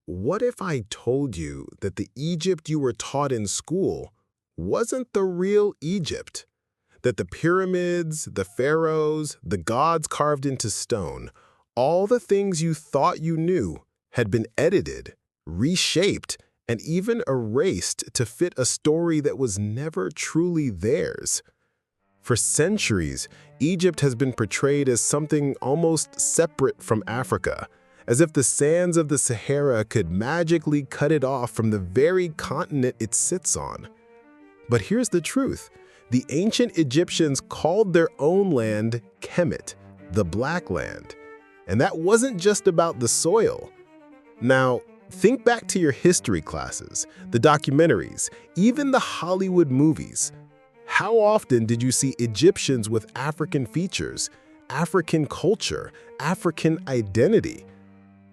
What if I told you that the Egypt you were taught in school wasn't the real Egypt? That the pyramids, the pharaohs, the gods carved into stone, all the things you thought you knew had been edited, reshaped, and even erased to fit a story that was never truly theirs. For centuries, Egypt has been portrayed as something almost separate from Africa, as if the sands of the Sahara could magically cut it off from the very continent it sits on. But here's the truth. The ancient Egyptians called their own land Kemet, the Black Land. And that wasn't just about the soil. Now, think back to your history classes, the documentaries, even the Hollywood movies. How often did you see Egyptians with African features, African culture, African identity?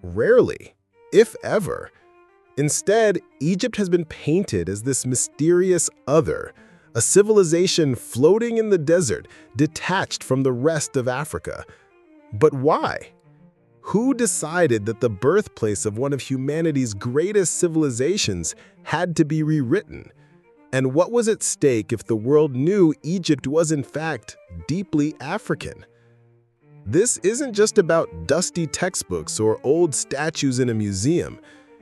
Rarely, if ever. Instead, Egypt has been painted as this mysterious other, a civilization floating in the desert, detached from the rest of Africa. But why? Who decided that the birthplace of one of humanity's greatest civilizations had to be rewritten? And what was at stake if the world knew Egypt was in fact deeply African? This isn't just about dusty textbooks or old statues in a museum.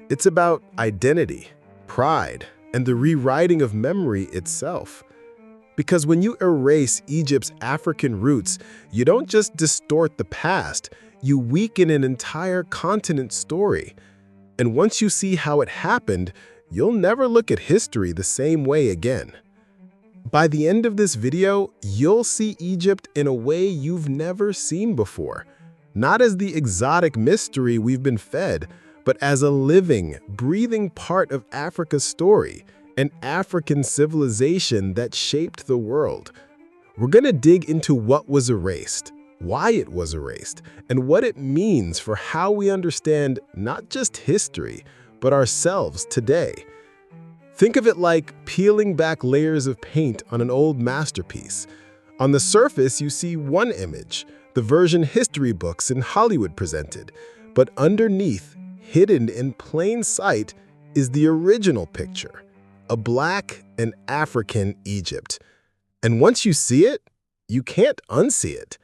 It's about identity, pride, and the rewriting of memory itself. Because when you erase Egypt's African roots, you don't just distort the past, you weaken an entire continent's story. And once you see how it happened, you'll never look at history the same way again. By the end of this video, you'll see Egypt in a way you've never seen before. Not as the exotic mystery we've been fed, but as a living, breathing part of Africa's story, an African civilization that shaped the world. We're going to dig into what was erased, why it was erased, and what it means for how we understand not just history, but ourselves today. Think of it like peeling back layers of paint on an old masterpiece. On the surface, you see one image, the version history books in Hollywood presented, but underneath, hidden in plain sight, is the original picture, a Black and African Egypt. And once you see it, you can't unsee it.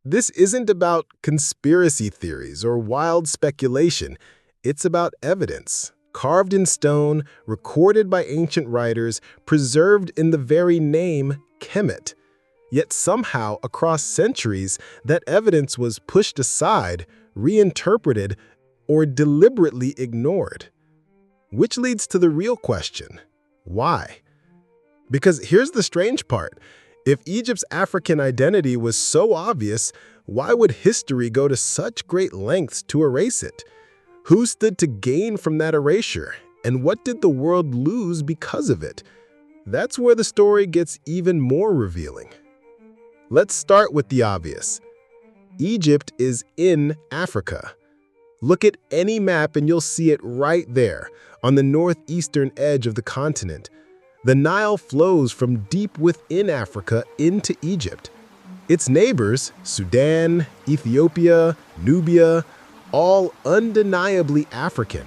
This isn't about conspiracy theories or wild speculation. It's about evidence, carved in stone, recorded by ancient writers, preserved in the very name Kemet. Yet somehow, across centuries, that evidence was pushed aside, reinterpreted, or deliberately ignored. Which leads to the real question: why? Because here's the strange part. If Egypt's African identity was so obvious, why would history go to such great lengths to erase it? Who stood to gain from that erasure? And what did the world lose because of it? That's where the story gets even more revealing. Let's start with the obvious. Egypt is in Africa. Look at any map and you'll see it right there, on the northeastern edge of the continent. The Nile flows from deep within Africa into Egypt. Its neighbors, Sudan, Ethiopia, Nubia, all undeniably African.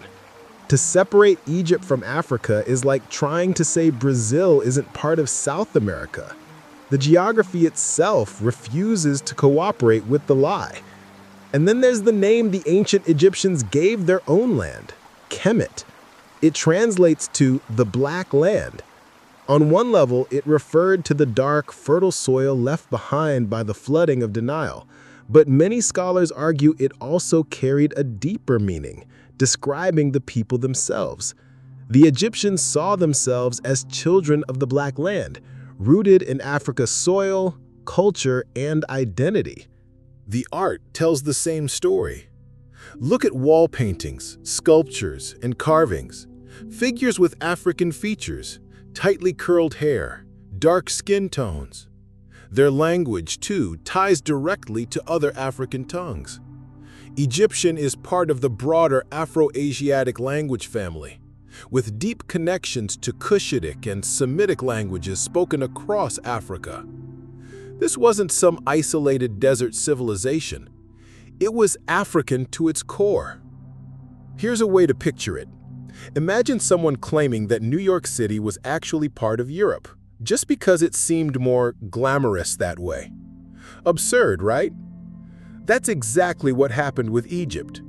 To separate Egypt from Africa is like trying to say Brazil isn't part of South America. The geography itself refuses to cooperate with the lie. And then there's the name the ancient Egyptians gave their own land, Kemet. It translates to the Black Land. On one level, it referred to the dark, fertile soil left behind by the flooding of the Nile. But many scholars argue it also carried a deeper meaning, describing the people themselves. The Egyptians saw themselves as children of the Black Land, rooted in Africa's soil, culture, and identity. The art tells the same story. Look at wall paintings, sculptures, and carvings. Figures with African features, tightly curled hair, dark skin tones. Their language, too, ties directly to other African tongues. Egyptian is part of the broader Afro-Asiatic language family, with deep connections to Cushitic and Semitic languages spoken across Africa. This wasn't some isolated desert civilization. It was African to its core. Here's a way to picture it. Imagine someone claiming that New York City was actually part of Europe, just because it seemed more glamorous that way. Absurd, right? That's exactly what happened with Egypt.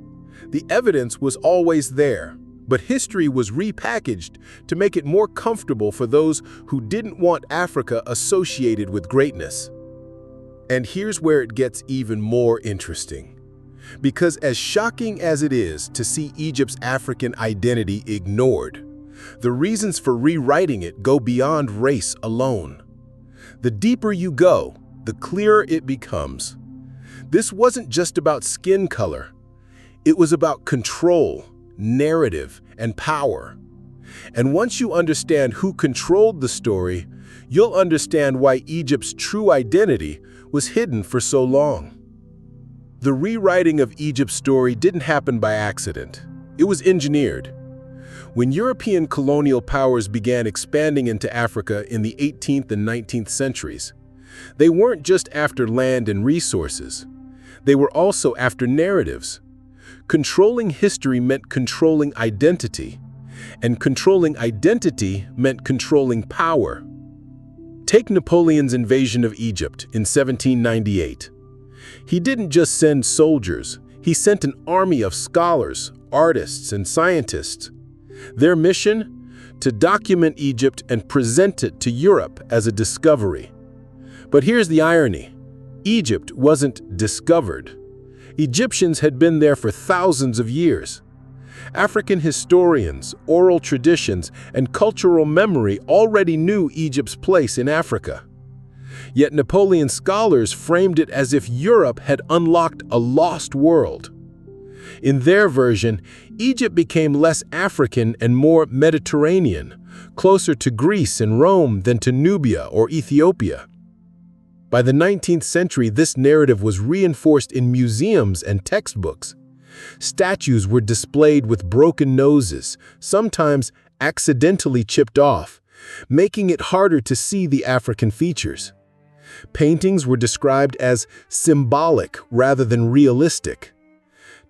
The evidence was always there, but history was repackaged to make it more comfortable for those who didn't want Africa associated with greatness. And here's where it gets even more interesting. Because as shocking as it is to see Egypt's African identity ignored, the reasons for rewriting it go beyond race alone. The deeper you go, the clearer it becomes. This wasn't just about skin color. It was about control, narrative, and power. And once you understand who controlled the story, you'll understand why Egypt's true identity was hidden for so long. The rewriting of Egypt's story didn't happen by accident. It was engineered. When European colonial powers began expanding into Africa in the 18th and 19th centuries, they weren't just after land and resources. They were also after narratives. Controlling history meant controlling identity, and controlling identity meant controlling power. Take Napoleon's invasion of Egypt in 1798. He didn't just send soldiers, he sent an army of scholars, artists, and scientists. Their mission? To document Egypt and present it to Europe as a discovery. But here's the irony. Egypt wasn't discovered. Egyptians had been there for thousands of years. African historians, oral traditions, and cultural memory already knew Egypt's place in Africa. Yet Napoleon's scholars framed it as if Europe had unlocked a lost world. In their version, Egypt became less African and more Mediterranean, closer to Greece and Rome than to Nubia or Ethiopia. By the 19th century, this narrative was reinforced in museums and textbooks. Statues were displayed with broken noses, sometimes accidentally chipped off, making it harder to see the African features. Paintings were described as symbolic rather than realistic.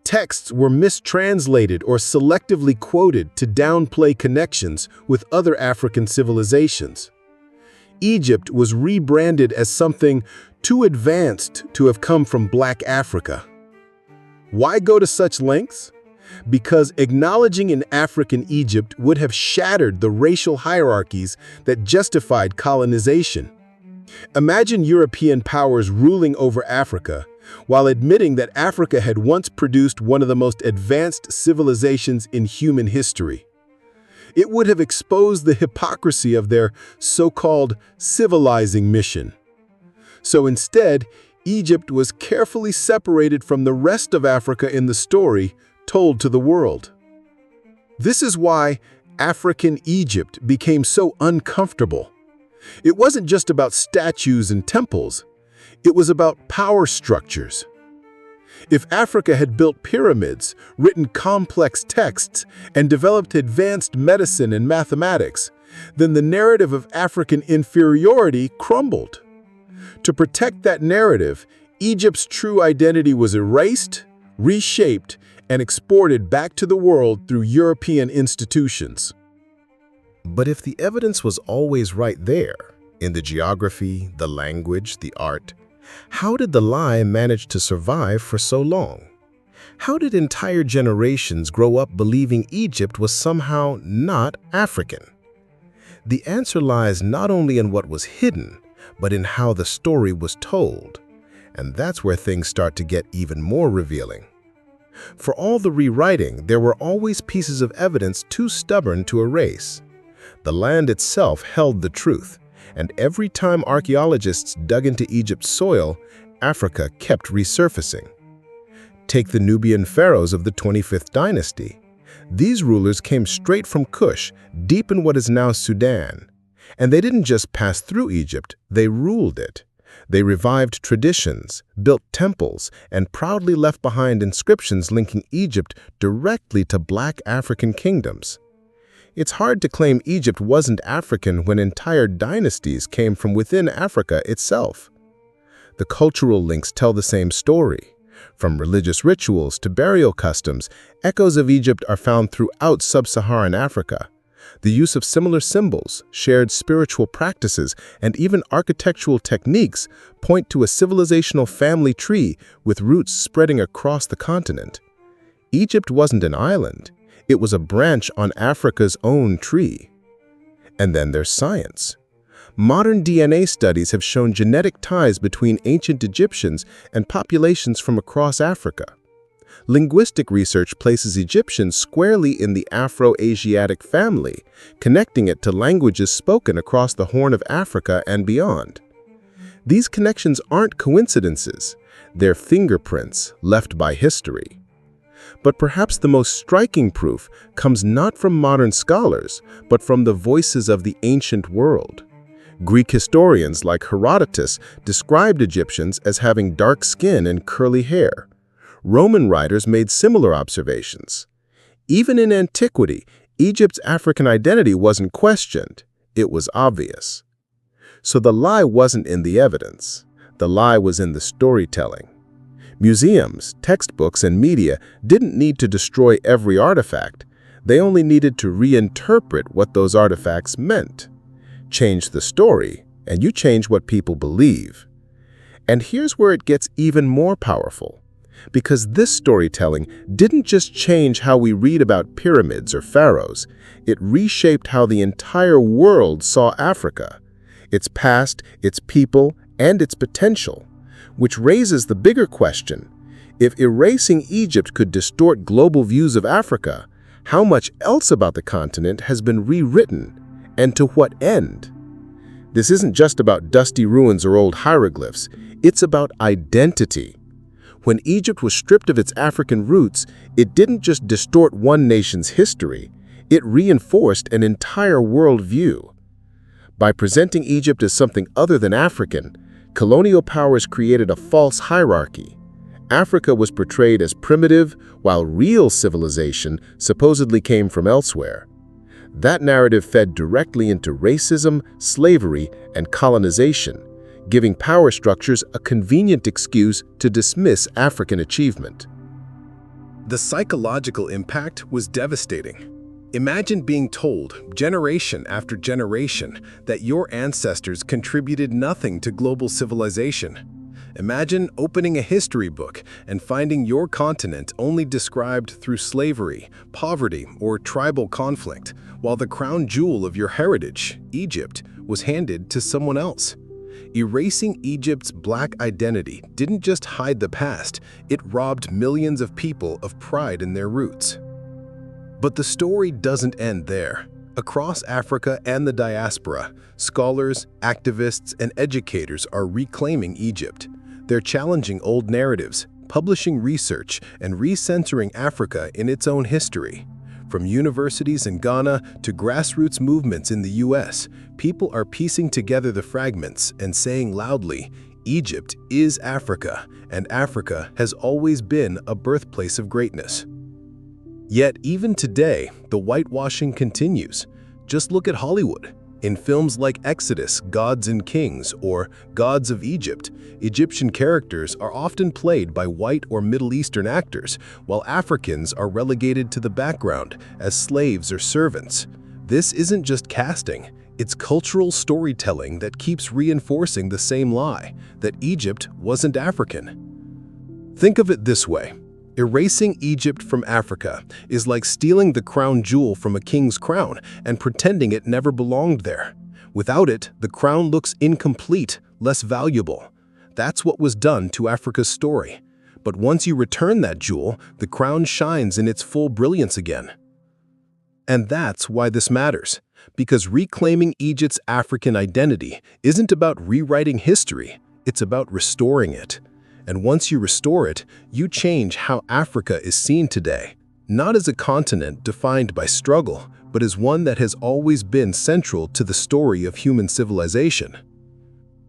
Texts were mistranslated or selectively quoted to downplay connections with other African civilizations. Egypt was rebranded as something too advanced to have come from Black Africa. Why go to such lengths? Because acknowledging an African Egypt would have shattered the racial hierarchies that justified colonization. Imagine European powers ruling over Africa while admitting that Africa had once produced one of the most advanced civilizations in human history. It would have exposed the hypocrisy of their so-called civilizing mission. So instead, Egypt was carefully separated from the rest of Africa in the story told to the world. This is why African Egypt became so uncomfortable. It wasn't just about statues and temples. It was about power structures. If Africa had built pyramids, written complex texts, and developed advanced medicine and mathematics, then the narrative of African inferiority crumbled. To protect that narrative, Egypt's true identity was erased, reshaped, and exported back to the world through European institutions. But if the evidence was always right there, in the geography, the language, the art, how did the lie manage to survive for so long? How did entire generations grow up believing Egypt was somehow not African? The answer lies not only in what was hidden, but in how the story was told. And that's where things start to get even more revealing. For all the rewriting, there were always pieces of evidence too stubborn to erase. The land itself held the truth, and every time archaeologists dug into Egypt's soil, Africa kept resurfacing. Take the Nubian pharaohs of the 25th dynasty. These rulers came straight from Kush, deep in what is now Sudan. And they didn't just pass through Egypt, they ruled it. They revived traditions, built temples, and proudly left behind inscriptions linking Egypt directly to Black African kingdoms. It's hard to claim Egypt wasn't African when entire dynasties came from within Africa itself. The cultural links tell the same story. From religious rituals to burial customs, echoes of Egypt are found throughout Sub-Saharan Africa. The use of similar symbols, shared spiritual practices, and even architectural techniques point to a civilizational family tree with roots spreading across the continent. Egypt wasn't an island. It was a branch on Africa's own tree. And then there's science. Modern DNA studies have shown genetic ties between ancient Egyptians and populations from across Africa. Linguistic research places Egyptians squarely in the Afro-Asiatic family, connecting it to languages spoken across the Horn of Africa and beyond. These connections aren't coincidences, they're fingerprints left by history. But perhaps the most striking proof comes not from modern scholars, but from the voices of the ancient world. Greek historians like Herodotus described Egyptians as having dark skin and curly hair. Roman writers made similar observations. Even in antiquity, Egypt's African identity wasn't questioned. It was obvious. So the lie wasn't in the evidence. The lie was in the storytelling. Museums, textbooks, and media didn't need to destroy every artifact. They only needed to reinterpret what those artifacts meant. Change the story, and you change what people believe. And here's where it gets even more powerful. Because this storytelling didn't just change how we read about pyramids or pharaohs, it reshaped how the entire world saw Africa, its past, its people, and its potential. Which raises the bigger question: if erasing Egypt could distort global views of Africa, how much else about the continent has been rewritten, and to what end? This isn't just about dusty ruins or old hieroglyphs, it's about identity. When Egypt was stripped of its African roots, it didn't just distort one nation's history, it reinforced an entire worldview. By presenting Egypt as something other than African, colonial powers created a false hierarchy. Africa was portrayed as primitive, while real civilization supposedly came from elsewhere. That narrative fed directly into racism, slavery, and colonization, giving power structures a convenient excuse to dismiss African achievement. The psychological impact was devastating. Imagine being told, generation after generation, that your ancestors contributed nothing to global civilization. Imagine opening a history book and finding your continent only described through slavery, poverty, or tribal conflict, while the crown jewel of your heritage, Egypt, was handed to someone else. Erasing Egypt's Black identity didn't just hide the past, it robbed millions of people of pride in their roots. But the story doesn't end there. Across Africa and the diaspora, scholars, activists, and educators are reclaiming Egypt. They're challenging old narratives, publishing research, and recentering Africa in its own history. From universities in Ghana to grassroots movements in the US, people are piecing together the fragments and saying loudly, Egypt is Africa, and Africa has always been a birthplace of greatness. Yet even today, the whitewashing continues. Just look at Hollywood. In films like Exodus, Gods and Kings, or Gods of Egypt, Egyptian characters are often played by white or Middle Eastern actors, while Africans are relegated to the background as slaves or servants. This isn't just casting, it's cultural storytelling that keeps reinforcing the same lie, that Egypt wasn't African. Think of it this way. Erasing Egypt from Africa is like stealing the crown jewel from a king's crown and pretending it never belonged there. Without it, the crown looks incomplete, less valuable. That's what was done to Africa's story. But once you return that jewel, the crown shines in its full brilliance again. And that's why this matters, because reclaiming Egypt's African identity isn't about rewriting history, it's about restoring it. And once you restore it, you change how Africa is seen today, not as a continent defined by struggle, but as one that has always been central to the story of human civilization.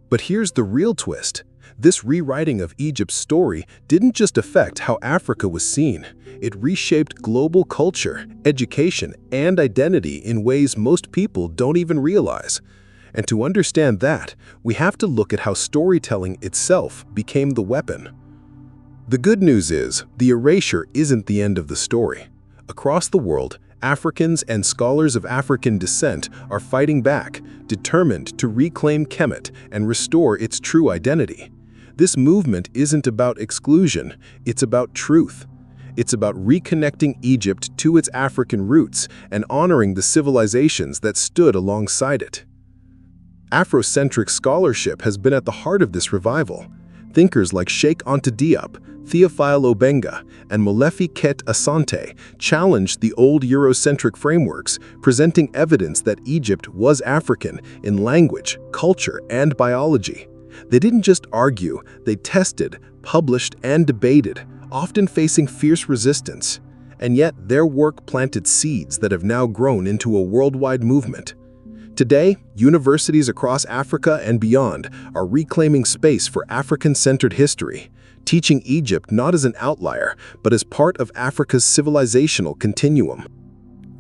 But here's the real twist. This rewriting of Egypt's story didn't just affect how Africa was seen. It reshaped global culture, education, and identity in ways most people don't even realize. And to understand that, we have to look at how storytelling itself became the weapon. The good news is, the erasure isn't the end of the story. Across the world, Africans and scholars of African descent are fighting back, determined to reclaim Kemet and restore its true identity. This movement isn't about exclusion, it's about truth. It's about reconnecting Egypt to its African roots and honoring the civilizations that stood alongside it. Afrocentric scholarship has been at the heart of this revival. Thinkers like Sheikh Anta Diop, Theophile Obenga, and Molefi Ket Asante challenged the old Eurocentric frameworks, presenting evidence that Egypt was African in language, culture, and biology. They didn't just argue, they tested, published, and debated, often facing fierce resistance. And yet, their work planted seeds that have now grown into a worldwide movement. Today, universities across Africa and beyond are reclaiming space for African-centered history, teaching Egypt not as an outlier, but as part of Africa's civilizational continuum.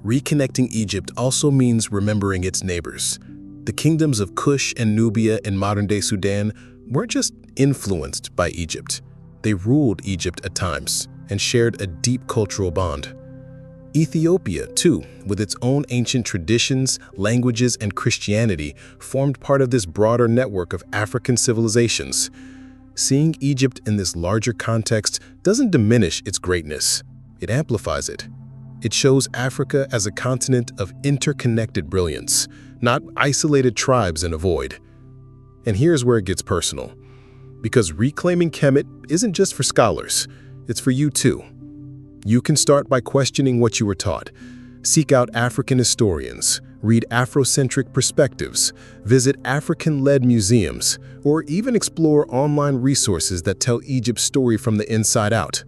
Reconnecting Egypt also means remembering its neighbors. The kingdoms of Kush and Nubia in modern-day Sudan weren't just influenced by Egypt. They ruled Egypt at times and shared a deep cultural bond. Ethiopia, too, with its own ancient traditions, languages, and Christianity, formed part of this broader network of African civilizations. Seeing Egypt in this larger context doesn't diminish its greatness, it amplifies it. It shows Africa as a continent of interconnected brilliance, not isolated tribes in a void. And here's where it gets personal. Because reclaiming Kemet isn't just for scholars, it's for you too. You can start by questioning what you were taught. Seek out African historians, read Afrocentric perspectives, visit African-led museums, or even explore online resources that tell Egypt's story from the inside out.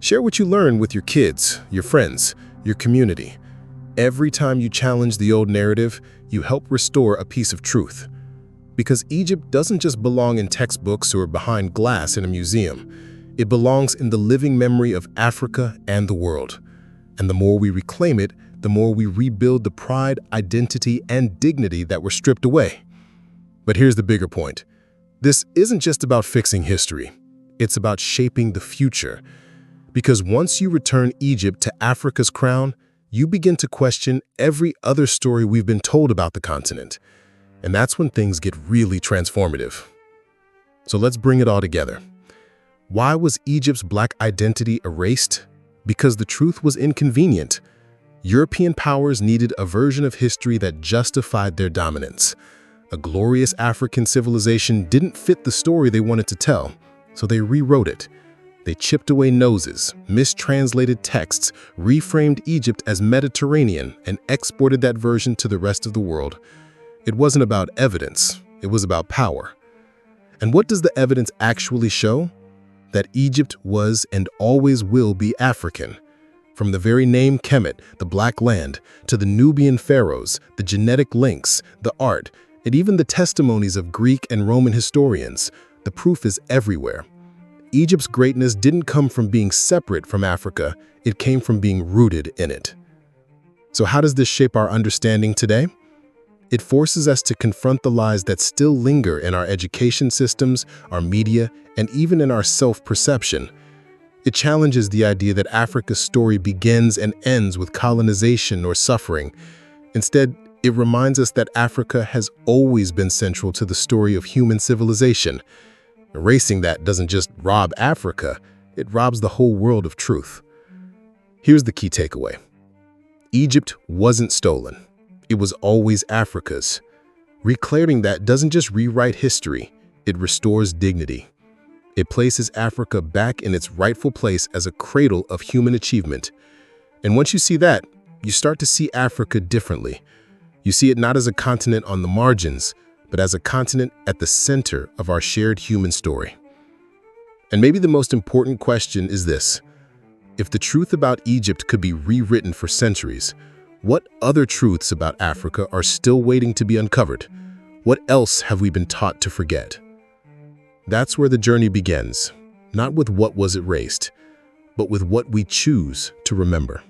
Share what you learn with your kids, your friends, your community. Every time you challenge the old narrative, you help restore a piece of truth. Because Egypt doesn't just belong in textbooks or behind glass in a museum. It belongs in the living memory of Africa and the world. And the more we reclaim it, the more we rebuild the pride, identity, and dignity that were stripped away. But here's the bigger point. This isn't just about fixing history. It's about shaping the future. Because once you return Egypt to Africa's crown, you begin to question every other story we've been told about the continent. And that's when things get really transformative. So let's bring it all together. Why was Egypt's Black identity erased? Because the truth was inconvenient. European powers needed a version of history that justified their dominance. A glorious African civilization didn't fit the story they wanted to tell, so they rewrote it. They chipped away noses, mistranslated texts, reframed Egypt as Mediterranean, and exported that version to the rest of the world. It wasn't about evidence, it was about power. And what does the evidence actually show? That Egypt was and always will be African. From the very name Kemet, the Black Land, to the Nubian pharaohs, the genetic links, the art, and even the testimonies of Greek and Roman historians, the proof is everywhere. Egypt's greatness didn't come from being separate from Africa, it came from being rooted in it. So how does this shape our understanding today? It forces us to confront the lies that still linger in our education systems, our media, and even in our self-perception. It challenges the idea that Africa's story begins and ends with colonization or suffering. Instead, it reminds us that Africa has always been central to the story of human civilization. Erasing that doesn't just rob Africa, it robs the whole world of truth. Here's the key takeaway. Egypt wasn't stolen. It was always Africa's. Reclaiming that doesn't just rewrite history, it restores dignity. It places Africa back in its rightful place as a cradle of human achievement. And once you see that, you start to see Africa differently. You see it not as a continent on the margins, but as a continent at the center of our shared human story. And maybe the most important question is this. If the truth about Egypt could be rewritten for centuries, what other truths about Africa are still waiting to be uncovered? What else have we been taught to forget? That's where the journey begins, not with what was erased, but with what we choose to remember.